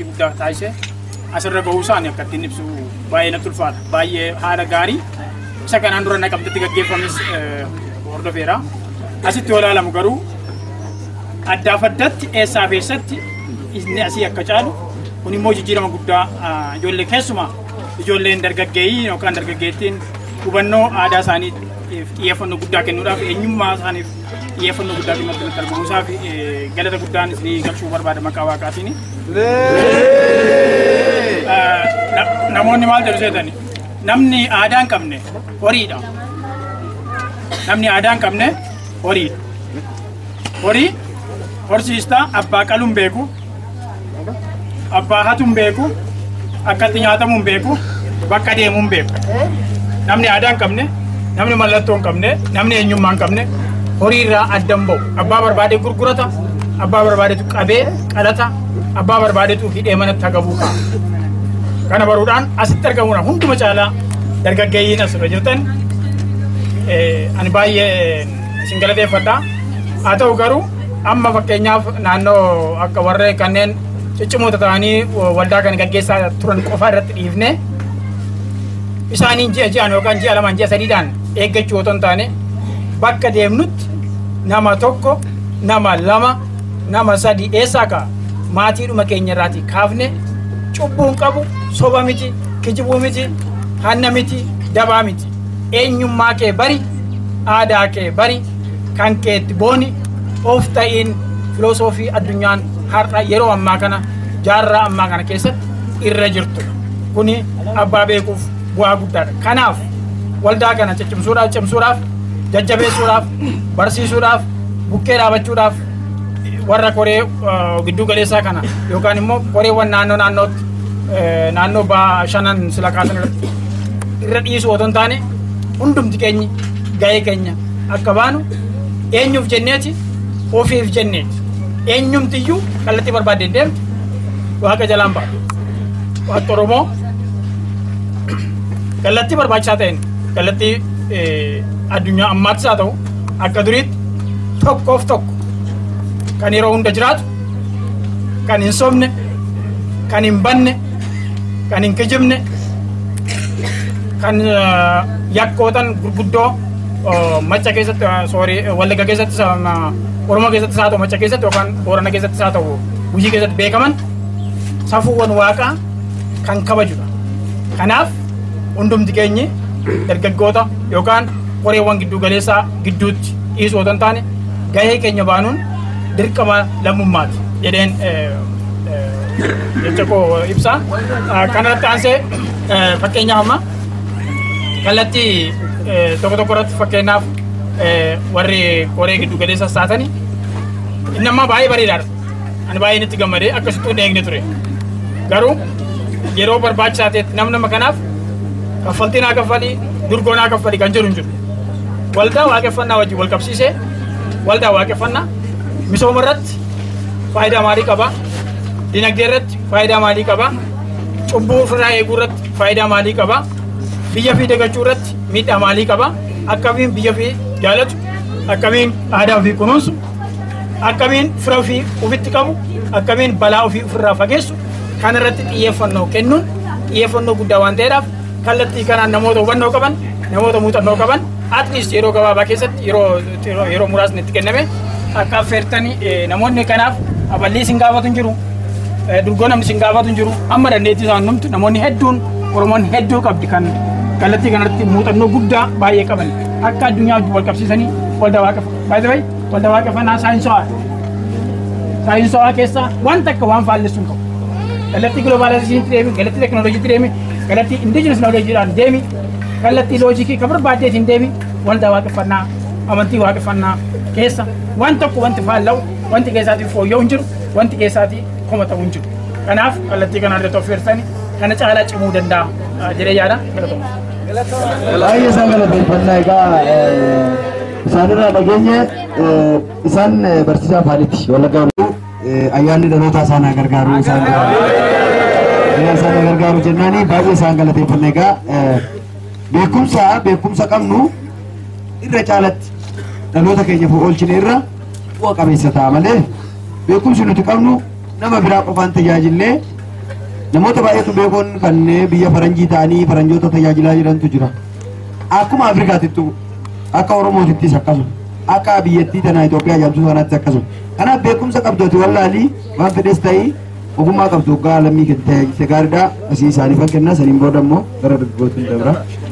guddaa taasise asirra ga'uusaan akka ittiin ibsu baay'ee natti ulfaata. Baay'ee haala gaarii isa kanaan dura Naqamtetti gaggeeffames hordofeera. Asitti yoo ilaalamu garuu addaaf addatti eessaaf eessatti inni asii akka caalu kun immoo jijjiirama guddaa ijoollee keessumaa ijoolleen dargaggeeyyii yookaan dargaggeettiin hubannoo aadaa isaanii xiyyeeffannoo guddaa kennuudhaaf eenyummaa isaaniif xiyyeeffannoo guddaa kennuudhaaf argamuusaa fi galata guddaan isinii galchuu barbaada maqaa Waaqaatiin. Namoonni maal jedhu seetani namni aadaa hin qabne horiidha. Namni aadaa hin qabne horiidha. Horii horsiistaa abbaa qaluun beeku, abbaa hatuun beeku, akkatti nyaatamuun beeku, bakka deemuun beeku. Namni aadaa hin qabne, namni mallattoo hin qabne, namni eenyummaa hin qabne horii irraa addan ba'u. Abbaa barbaade gurgurata, abbaa barbaadetu qabee qalata, abbaa barbaadetu hidhee manatti hagabuu qaba. Kana baruudhaan asitti argamuudha hunduma caalaa dargaggeeyyiin asirra jirtan ani baay'ee isin galateeffadha. Haa ta'u garuu amma fakkeenyaaf naannoo akka warree kanneen ciccimoota ta'anii waldaa kan gaggeessaa turan qofa irratti dhiifne isaaniin ji'a ji'aan yookaan ji'a lamaan ji'a sadiidhaan eeggachuu otoo hin taane bakka deemnutti nama tokko, nama lama, nama sadi eessaa ka'a maatiidhuma keenya irraatii kaafne cubbuun qabu soba miti, kijibuu miti, hanna miti, dabaa miti. Eenyummaa kee bari, aadaa kee bari, kan keetti booni of ta'iin filosoofii addunyaan har'a yeroo ammaa kana jaarraa ammaa kana keessatti irra jirtu. Kuni abbaa beekuuf bu'aa guddaadha. Kanaaf waldaa kana cimsuudhaaf, jajjabeessuudhaaf, barsiisuudhaaf, bukkee dhaabachuudhaaf warra koree giddu galeessaa kana yookaan immoo koreewwan naannootti naannoo shanan sila kaasan irra dhiisuu otoo hin taane hundumti keenya gahee keenya akka baanu eenyuuf jenneeti ofiif jenneeti eenyumtiyyuu kallattii barbaadde deemti waaqa jalaan baatu waaqa Oromoo kallattii barbaachisaa ta'een kallattii addunyaa ammaattis haa ta'u akka duriitti tokkoof tokko kan yeroo hunda jiraatu kan hin sobne kan hin banne kan hin kijibne kan yakkootan gurguddoo macha keessatti Wallagga keessatti Oromoo keessatti haa ta'u macha keessatti yookaan Boorana keessatti haa ta'u Gujii keessatti beekaman safuuwwan waaqaa kan kabajudha. Kanaaf hundumti keenyi dargaggoota yookaan koreewwan giddu galeessaa gidduutti dhiisuu otoo hin taane gahee keenya baanuun dirqama lammummaati jedheen jecha koo ibsa. Kanarratti aansee fakkeenyaaf amma kallattii tokko tokko irratti fakkeenyaaf warri koree giddu galeessaa saatanii inni ammaa baay'ee bareedaadha. Ani baay'een itti gammadee akkasittuu hin eegne ture. Garuu yeroo barbaachisaa ta'etti nama kanaaf kaffaltii naa kaffalii durgoo naa kaffalii kan jiru hin jiru. Waldaa waaqeffannaa wajjin wal qabsiisee waldaa waaqeffannaa misooma irratti faayidaa maalii qaba? Dinagdee irratti faayidaa maalii qaba? Cubbuu ofirraa eeguu irratti faayidaa maalii qaba? Biyya fi dagachuu irratti miidhaa maalii qaba? Akkamiin biyya fi jaalatu? Akkamiin aadaa ofii kunuunsu? Akkamiin fira ofii ofitti qabu? Akkamiin balaa ofii ofirraa fageessu? Kan irratti xiyyeeffannoo kennuun xiyyeeffannoo guddaa waan ta'eedhaaf kallattii kanaan namoota hubannoo qaban, namoota muuxannoo qaban at least yeroo gabaabaa keessatti yeroo muraasni itti kenname akka affeertanii namoonni kanaaf aballii isin gaafatu hin jiru. Durgoo namni isin gaafatu hin jiru. Amma dandeettii isaan numtu namoonni hedduun Oromoon hedduu qabdi kan kallattii kanarratti muuxannoo guddaa baay'ee qaban akka addunyaa wal qabsiisanii waldaa waaqeffannaa saayinsawaa keessaa wanta akka waan faallessuun qabu. Kallattii globaalisiin deemi, kallattii teknooloojiitti deemi, kallattii indigenous knowledgeedhaan deemi, kallattii loojikii kan barbaaddeetiin deemi waldaa waaqeffannaa amantii waaqeffannaa keessa waan tokko wanti faalla'u wanti keessaatii fooyya'u hin jiru wanti keessaatii komatamu hin jiru. Kanaaf kallattii kana irratti of feersanii kana caalaa cimuu danda'a jedhee yaada galatooma. Baay'ee isaan galateeffannaa egaa isaanirraa dhageenye isaan barsiisaa afaanitti Wallaggaa ayyaanni dhaloota isaanii gargaaruu isaan gargaaru jennaani baay'ee isaan galateeffannaa egaa beekumsa qabnu irra caalatti dhaloota keenya oolchine irra bu'a qabeessa ta'a malee beekumsi nuti qabnu nama biraa qofaan tajaajillee namoota baay'eetu beekuun kan biyya faranjii ta'anii faranjoota tajaajilaa jirantu jira. Akkuma Afrikaatittu akka Oromootittis akkasuma akka biyyattii tana Itoophiyaa jedhamtu sanaatti akkasuma. Kanaaf beekumsa qabdooti wallaalii waan fedhes ta'ii ogummaa qabdu waggaa lammii kan ta'e gaariidha. Asii isaaniif kan kennaa saniin booda immoo gara dargaggootiin dabra.